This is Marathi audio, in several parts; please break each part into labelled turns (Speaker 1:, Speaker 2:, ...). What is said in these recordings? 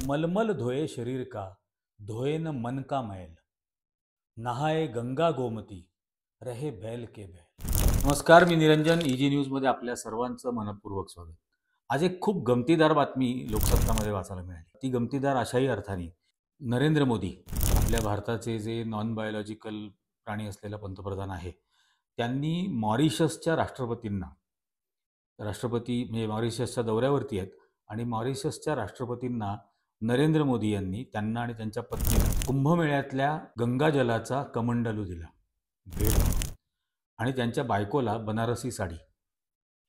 Speaker 1: मलमल धोए शरीर का, धोए न मन का मैल, नहाए गंगा गोमती, रहे बैल के बैल. नमस्कार, मी निरंजन. ईजी न्यूजमध्ये आपल्या सर्वांचं मनपूर्वक स्वागत. आज एक खूप गमतीदार बातमी लोकसत्तामध्ये वाचायला मिळाली. ती गमतीदार अशाही अर्थाने, नरेंद्र मोदी आपल्या भारताचे जे नॉन बायोलॉजिकल प्राणी असलेला पंतप्रधान आहे, त्यांनी मॉरिशसच्या राष्ट्रपती म्हणजे मॉरिशसच्या दौऱ्यावरती आहेत आणि मॉरिशसच्या राष्ट्रपतींना नरेंद्र मोदी यांनी त्यांना आणि त्यांच्या पत्नीला कुंभमेळ्यातल्या गंगाजलाचा कमंडलू दिला भेट म्हणून, आणि त्यांच्या बायकोला बनारसी साडी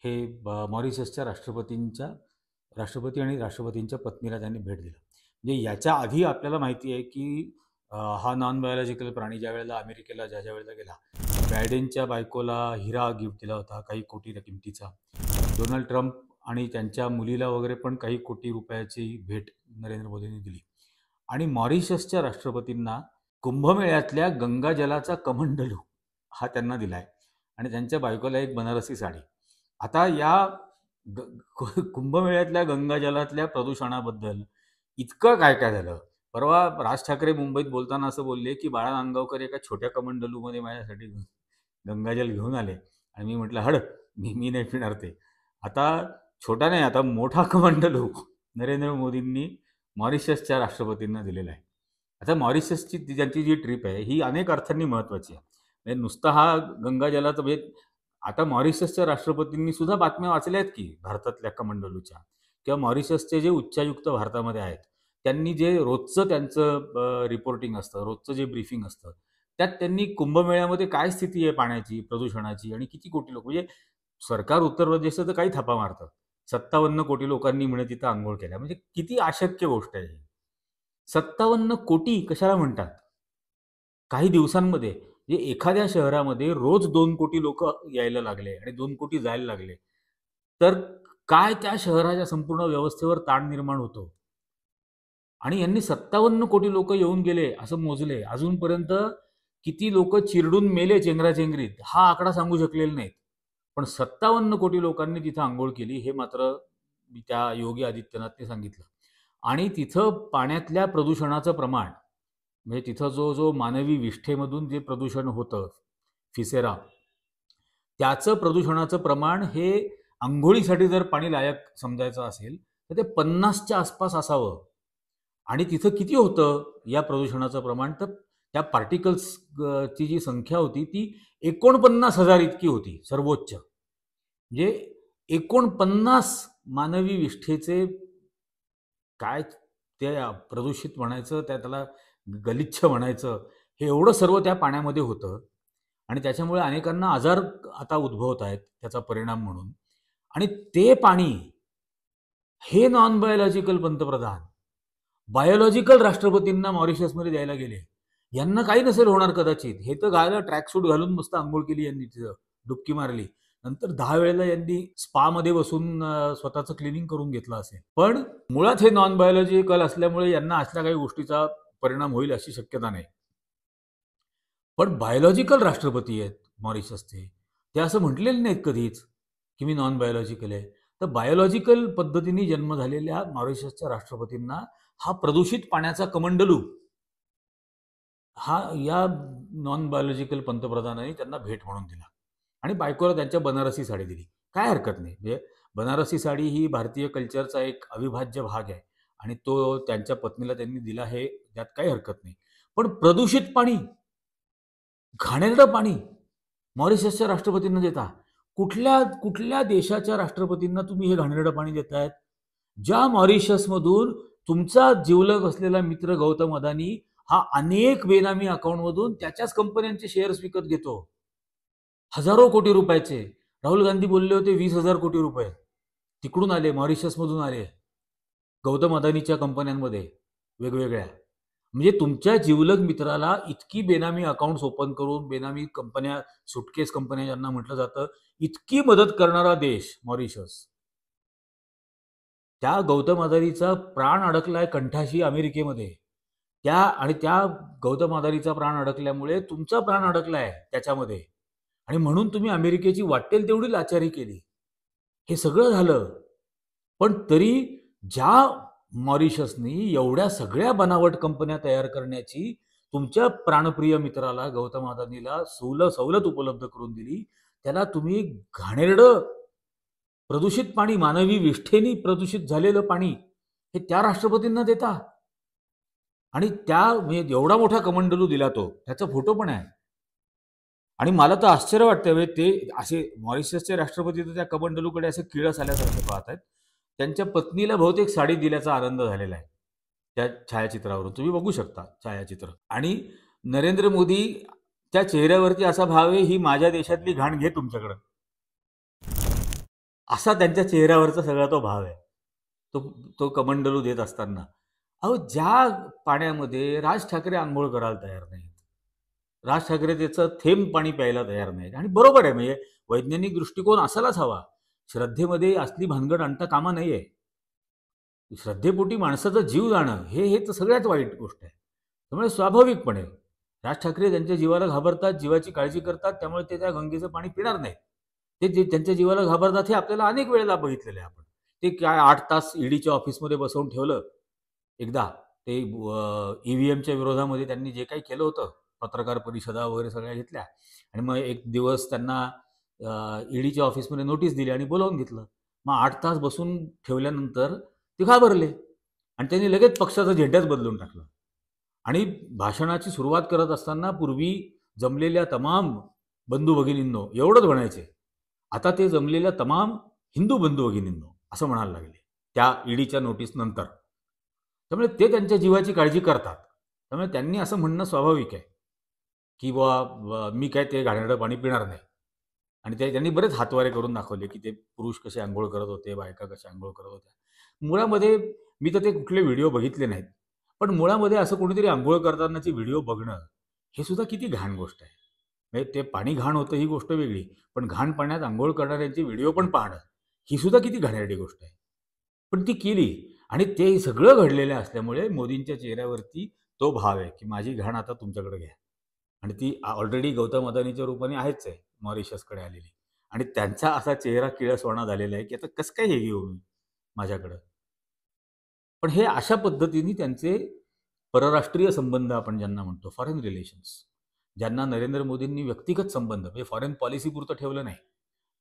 Speaker 1: हे मॉरिशसच्या राष्ट्रपती आणि राष्ट्रपतींच्या पत्नीला त्यांनी भेट दिला. म्हणजे याच्या आधी आपल्याला माहिती आहे की हा नॉन बायोलॉजिकल प्राणी ज्या वेळेला अमेरिकेला ज्या वेळेला गेला, बायडेनच्या बायकोला हिरा गिफ्ट दिला होता काही कोटी किमतीचा. डोनाल्ड ट्रम्प आणि त्यांच्या मुलीला वगैरे पण काही कोटी रुपयाची भेट नरेंद्र मोदींनी दिली. आणि मॉरिशसच्या राष्ट्रपतींना कुंभमेळ्यातल्या गंगाजलाचा कमंडलू हा त्यांना दिलाय आणि त्यांच्या बायकोला एक बनारसी साडी. आता या कुंभमेळ्यातल्या गंगाजलातल्या प्रदूषणाबद्दल इतकं काय काय झालं. परवा राज ठाकरे मुंबईत बोलताना असं बोलले की बाळा नांदगावकर एका छोट्या कमंडलूमध्ये माझ्यासाठी गंगाजल घेऊन आले आणि मी म्हटलं हड, मी नाही पिणार ते. आता छोटा नाही, आता मोठा कमंडलू नरेंद्र मोदींनी मॉरिशसच्या राष्ट्रपतींना दिलेला आहे. आता मॉरिशसची ज्यांची जी ट्रिप आहे ही अनेक अर्थांनी महत्त्वाची आहे. म्हणजे नुसता हा गंगाजलाचा म्हणजे आता मॉरिशसच्या राष्ट्रपतींनी सुद्धा बातम्या वाचल्या आहेत की भारतातल्या कमंडलूच्या, किंवा मॉरिशसचे जे उच्चायुक्त भारतामध्ये आहेत त्यांनी जे रोजचं त्यांचं रिपोर्टिंग असतं, रोजचं जे ब्रीफिंग असतं, त्यात त्यांनी कुंभमेळ्यामध्ये काय स्थिती आहे पाण्याची, प्रदूषणाची आणि किती कोटी लोक, म्हणजे सरकार उत्तर प्रदेशचं तर काही थापा मारतं, 57 कोटी लोकांनी म्हणे तिथं आंघोळ केल्या. म्हणजे किती अशक्य गोष्ट आहे. 57 कोटी कशाला म्हणतात? काही दिवसांमध्ये म्हणजे एखाद्या शहरामध्ये रोज 2 कोटी लोक यायला लागले आणि 2 कोटी जायला लागले तर काय त्या शहराच्या संपूर्ण व्यवस्थेवर ताण निर्माण होतो. आणि यांनी 57 कोटी लोक येऊन गेले असं मोजले. अजूनपर्यंत किती लोक चिरडून मेले चेंगराचेंगरीत हा आकडा सांगू शकलेले नाहीत, पण 57 कोटी लोकांनी तिथं आंघोळ केली हे मात्र त्या योगी आदित्यनाथने सांगितलं. आणि तिथं पाण्यातल्या प्रदूषणाचं प्रमाण म्हणजे तिथं जो मानवी विष्ठेमधून जे प्रदूषण होतं, फिसेरा, त्याचं प्रदूषणाचं प्रमाण हे आंघोळीसाठी जर पाणी लायक समजायचं असेल तर ते 50च्या आसपास असावं. आणि तिथं किती होतं या प्रदूषणाचं प्रमाण, तर त्या पार्टिकल्सची जी संख्या होती ती 49,000 इतकी होती सर्वोच्च. म्हणजे 49 मानवी विष्ठेचे काय ते प्रदूषित म्हणायचं, त्याला गलिच्छ म्हणायचं, हे एवढं सर्व त्या पाण्यामध्ये होतं. आणि त्याच्यामुळे अनेकांना आजार आता उद्भवत आहेत त्याचा परिणाम म्हणून. आणि ते पाणी हे नॉन बायोलॉजिकल पंतप्रधान बायोलॉजिकल राष्ट्रपतींना मॉरिशसमध्ये द्यायला गेले. यांना काही नसेल होणार कदाचित. हे तर घाला ट्रॅकसूट घालून मस्त आंघोळ केली यांनी, तिथं डुबकी मारली, नंतर 10 वेळेला यांनी स्पामध्ये बसून स्वतःचं क्लिनिंग करून घेतलं असेल. पण मुळात हे नॉन बायोलॉजिकल असल्यामुळे यांना असल्या काही गोष्टीचा परिणाम होईल अशी शक्यता नाही. पण बायोलॉजिकल राष्ट्रपती आहेत मॉरिशसचे, ते असं म्हटलेले नाहीत कधीच की मी नॉन बायोलॉजिकल आहे. तर बायोलॉजिकल पद्धतीने जन्म झालेल्या मॉरिशसच्या राष्ट्रपतींना हा प्रदूषित पाण्याचा कमंडलू हा या नॉन बायोलॉजिकल पंतप्रधानांनी त्यांना भेट म्हणून दिला आणि बायकोला त्यांच्या बनारसी साडी दिली. काय हरकत नाही. म्हणजे बनारसी साडी ही भारतीय कल्चरचा एक अविभाज्य भाग आहे आणि तो त्यांच्या पत्नीला त्यांनी दिला, हे त्यात काही हरकत नाही. पण प्रदूषित पाणी, घाणेरडं पाणी मॉरिशसच्या राष्ट्रपतींना देता? कुठल्या देशाच्या राष्ट्रपतींना तुम्ही हे घाणेरडं पाणी देतायत? ज्या मॉरिशसमधून तुमचा जिवलग असलेला मित्र गौतम अदानी हा अनेक बेनामी अकाउंटमधून त्याच्याच कंपन्यांचे शेअर्स विकत घेतो, हजारो कोटी रुपयाचे. राहुल गांधी बोलले होते 20,000 कोटी रुपये तिकडून आले, मॉरिशसमधून आले गौतम अदानीच्या कंपन्यांमध्ये वेगवेगळ्या. म्हणजे तुमच्या जिवलग मित्राला इतकी बेनामी अकाउंट्स ओपन करून, बेनामी कंपन्या, सुटकेस कंपन्या ज्यांना म्हटलं जातं, इतकी मदत करणारा देश मॉरिशस. त्या गौतम अदानीचा प्राण अडकलाय कंठाशी अमेरिकेमध्ये, त्या गौतम अदानीचा प्राण अडकल्यामुळे तुमचा प्राण अडकलाय त्याच्यामध्ये, आणि म्हणून तुम्ही अमेरिकेची वाटेल तेवढी लाचारी केली. हे सगळं झालं, पण तरी ज्या मॉरिशसनी एवढ्या सगळ्या बनावट कंपन्या तयार करण्याची तुमच्या प्राणप्रिय मित्राला गौतम अदानीला सवलत उपलब्ध करून दिली. त्याला तुम्ही घाणेरडं प्रदूषित पाणी, मानवी विष्ठेनी प्रदूषित झालेलं पाणी हे त्या राष्ट्रपतींना देता. आणि त्या म्हणजे एवढा मोठा कमंडलू दिला तो, त्याचा फोटो पण आहे. आणि मला तर आश्चर्य वाटतं, म्हणजे ते असे मॉरिशसचे राष्ट्रपती तर त्या कमंडलूकडे असे किळस आल्यासारखे पाहत आहेत. त्यांच्या पत्नीला बहुतेक साडी दिल्याचा आनंद झालेला आहे त्या छायाचित्रावरून. तुम्ही बघू शकता छायाचित्र. आणि नरेंद्र मोदी त्या चेहऱ्यावरती असा भाव आहे, ही माझ्या देशातली घाण घे तुमच्याकडं, असा त्यांच्या चेहऱ्यावरचा सगळा तो भाव आहे तो तो कमंडलू देत असताना. अहो, ज्या पाण्यामध्ये राज ठाकरे आंघोळ करायला तयार नाहीत, राज ठाकरे त्याचं थेंब पाणी प्यायला तयार नाहीत. आणि बरोबर आहे, म्हणजे वैज्ञानिक दृष्टिकोन असायलाच हवा. श्रद्धेमध्ये असली भानगड आणता कामा नाहीये. श्रद्धेपोटी माणसाचा जीव जाणं हे तर सगळ्यात वाईट गोष्ट आहे. त्यामुळे स्वाभाविकपणे राज ठाकरे त्यांच्या जीवाला घाबरतात, जीवाची काळजी करतात, त्यामुळे ते त्या गंगेचं पाणी पिणार नाहीत. ते जे त्यांच्या जीवाला घाबरतात हे आपल्याला अनेक वेळेला बघितलेलं आहे आपण. ते काय 8 तास ईडीच्या ऑफिसमध्ये बसवून ठेवलं एकदा. ते ईव्हीएमच्या विरोधामध्ये त्यांनी जे काही केलं होतं, पत्रकार परिषदा वगैरे सगळ्या घेतल्या, आणि मग एक दिवस त्यांना ईडीच्या ऑफिसमध्ये नोटीस दिली आणि बोलावून घेतलं. मग 8 तास बसून ठेवल्यानंतर ते घाबरले आणि त्यांनी लगेच पक्षाचा झेंडाच बदलून टाकला. आणि भाषणाची सुरुवात करत असताना पूर्वी जमलेल्या तमाम बंधू भगिनींनो एवढंच म्हणायचे, आता ते जमलेल्या तमाम हिंदू बंधू भगिनींनो असं म्हणायला लागले त्या ईडीच्या नोटीस नंतर. त्यामुळे ते त्यांच्या जीवाची काळजी करतात. त्यामुळे त्यांनी असं म्हणणं स्वाभाविक आहे की बुवा मी काय ते घाणेरडं पाणी पिणार नाही. आणि त्यांनी बरेच हातवारे करून दाखवले की ते पुरुष कसे आंघोळ करत होते, बायका कशा आंघोळ करत होत्या. मुळामध्ये मी तर ते कुठले व्हिडिओ बघितले नाहीत, पण मुळामध्ये असं कोणीतरी आंघोळ करतानाचे व्हिडिओ बघणं हे सुद्धा किती घाण गोष्ट आहे. म्हणजे ते पाणी घाण होतं ही गोष्ट वेगळी, पण घाण पाण्यात आंघोळ करणाऱ्यांचे व्हिडिओ पण पाहणं ही सुद्धा किती घाणेरडी गोष्ट आहे. पण ती केली आणि ते सगळं घडलेलं असल्यामुळे मोदींच्या चेहऱ्यावरती तो भाव आहे की माझी घाण आता तुमच्याकडे घ्या. आणि ती ऑलरेडी गौतम अदानीच्या रूपाने आहेच आहे मॉरिशसकडे आलेली. आणि त्यांचा असा चेहरा किळसवाणा झालेला आहे की आता कसं काय हे घेऊ मी माझ्याकडं. पण हे अशा पद्धतीने त्यांचे परराष्ट्रीय संबंध आपण ज्यांना म्हणतो, फॉरेन रिलेशन्स, ज्यांना नरेंद्र मोदींनी व्यक्तिगत संबंध म्हणजे फॉरेन पॉलिसी पुरतं ठेवलं नाही,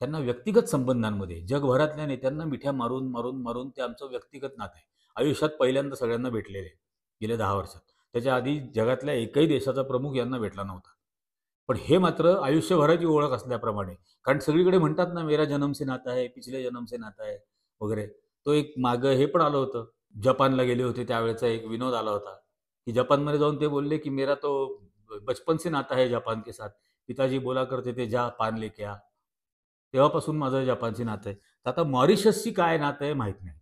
Speaker 1: त्यांना व्यक्तिगत संबंधांमध्ये जगभरातल्या नेत्यांना मिठ्या मारून मारून मारून ते आमचं व्यक्तिगत नातं आहे. आयुष्यात पहिल्यांदा सगळ्यांना भेटलेले गेल्या 10 वर्षात. त्याच्या आधी जगातल्या एकही देशाचा प्रमुख यांना भेटला नव्हता. पण हे मात्र आयुष्यभराची ओळख असल्याप्रमाणे, कारण सगळीकडे म्हणतात ना, मेरा जन्म से नाता है, पिछले जन्म से नाता है वगैरे. तो एक मागं हे पण आलं होतं, जपानला गेले होते त्यावेळेचा एक विनोद आला होता की जपानमध्ये जाऊन ते बोलले की मेरा तो बचपन से नाता है जापान के साथ, पिताजी बोला करते ते जा पान लेके आ. तेव्हापासून माझं जपानशी नातं आहे. तर आता मॉरिशसशी काय नातं आहे माहीत नाही,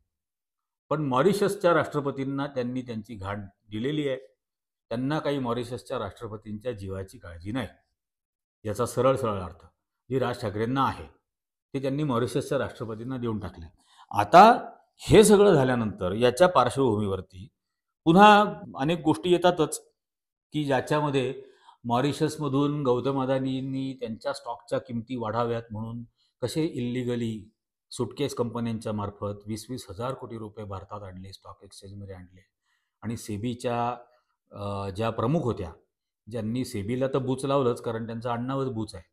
Speaker 1: पण मॉरिशसच्या राष्ट्रपतींना त्यांनी त्यांची घाण दिलेली आहे. त्यांना काही मॉरिशसच्या राष्ट्रपतींच्या जीवाची काळजी नाही, याचा सरळ सरळ अर्थ जी राज ठाकरेंना आहे ते त्यांनी मॉरिशसच्या राष्ट्रपतींना देऊन टाकले. आता हे सगळं झाल्यानंतर याच्या पार्श्वभूमीवरती पुन्हा अनेक गोष्टी येतातच की ज्याच्यामध्ये मॉरिशसमधून गौतम अदानींनी त्यांच्या स्टॉकच्या किमती वाढाव्यात म्हणून कसे इल्लिगली सुटकेस कंपन्यांच्या मार्फत 20-20 हजार कोटी रुपये भारतात आणले, स्टॉक एक्सचेंजमध्ये आणले. आणि सेबीच्या ज्या प्रमुख होत्या, ज्यांनी सेबीला तर बूच लावलंच, कारण त्यांचं आडनावच बूच आहे,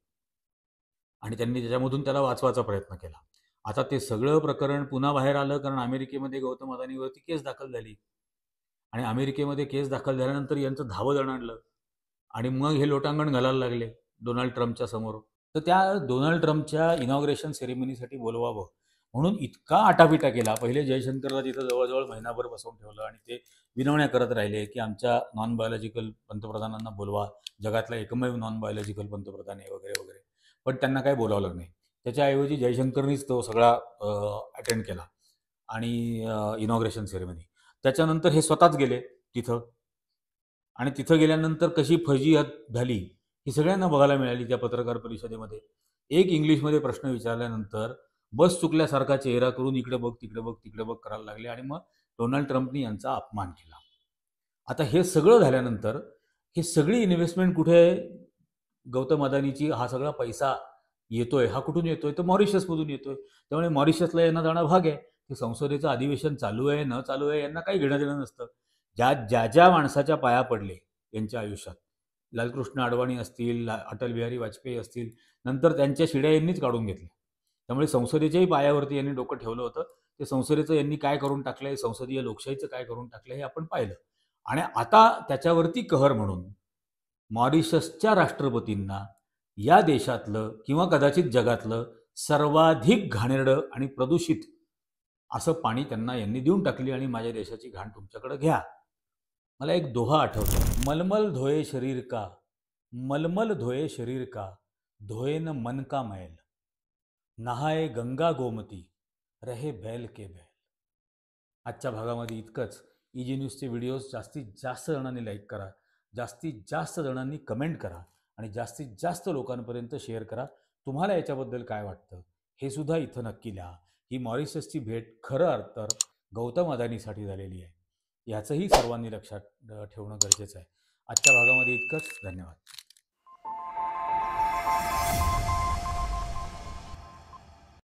Speaker 1: आणि त्यांनी त्याच्यामधून त्याला वाचवायचा प्रयत्न केला. आता ते सगळं प्रकरण पुन्हा बाहेर आलं, कारण अमेरिकेमध्ये गौतम अदानीवरती केस दाखल झाली. आणि अमेरिकेमध्ये केस दाखल झाल्यानंतर यांचं धावदण आणलं आणि मग हे लोटांगण घालायला लागले डोनाल्ड ट्रम्पच्या समोर. तर त्या डोनाल्ड ट्रम्पच्या इनॉग्रेशन सेरेमनीसाठी बोलवावं म्हणून इतका आटापिटा केला. पहिले जयशंकरला तिथं जवळजवळ महिनाभर बसवून ठेवलं आणि ते विनवण्या करत राहिले की आमच्या नॉन बायोलॉजिकल पंतप्रधानांना बोलवा, जगातला एकमेव नॉन बायोलॉजिकल पंतप्रधान आहे वगैरे वगैरे. पण त्यांना काही बोलावलं नाही. त्याच्याऐवजी जयशंकरनीच तो सगळा अटेंड केला आणि इनॉग्रेशन सेरेमनी. त्याच्यानंतर हे स्वतःच गेले तिथं, आणि तिथं गेल्यानंतर कशी फजियत झाली ही सगळ्यांना बघायला मिळाली त्या पत्रकार परिषदेमध्ये. एक इंग्लिशमध्ये प्रश्न विचारल्यानंतर बस चुकल्यासारखा चेहरा करून इकडे बघ तिकडे बघ तिकडे बघ करायला लागले आणि मग डोनाल्ड ट्रम्पनी यांचा अपमान केला. आता हे सगळं झाल्यानंतर ही सगळी इन्व्हेस्टमेंट कुठे, गौतम अदानीची हा सगळा पैसा येतोय, हा कुठून येतोय तर मॉरिशसमधून येतोय. त्यामुळे मॉरिशसला येणं जाणं भाग आहे. ते संसदेचं अधिवेशन चालू आहे न चालू आहे यांना काही घेणं देणं नसतं. ज्या माणसाच्या पाया पडले यांच्या आयुष्यात, लालकृष्ण अडवाणी असतील, अटल बिहारी वाजपेयी असतील, नंतर त्यांच्या शिड्या यांनीच काढून घेतल्या. त्यामुळे संसदेच्याही पायावरती यांनी डोकं ठेवलं होतं. ते संसदेचं यांनी काय करून टाकलंय, संसदीय लोकशाहीचं काय करून टाकलंय हे आपण पाहिलं. आणि आता त्याच्यावरती कहर म्हणून मॉरिशसच्या राष्ट्रपतींना या देशातलं किंवा कदाचित जगातलं सर्वाधिक घाणेरडं आणि प्रदूषित असं पाणी त्यांना यांनी देऊन टाकली आणि माझ्या देशाची घाण तुमच्याकडे घ्या. मला एक दोहा आठवतो, मलमल धोये शरीर का, मलमल धोये शरीर का, धोये न मन का मैल, नहाए गंगा गोमती, रहे बैल के बैल. आजच्या भागामध्ये इतकंच. EG न्यूजचे व्हिडिओज जास्तीत जास्त जणांनी लाईक करा, जास्तीत जास्त जणांनी कमेंट करा आणि जास्तीत जास्त लोकांपर्यंत शेअर करा. तुम्हाला याच्याबद्दल काय वाटतं हे सुद्धा इथं नक्की लिहा. ही मॉरिशसची भेट खरं तर गौतम अदानीसाठी झालेली आहे, याचंही सर्वांनी लक्षात ठेवणं गरजेचं आहे. आजच्या भागामध्ये इतकंच. धन्यवाद.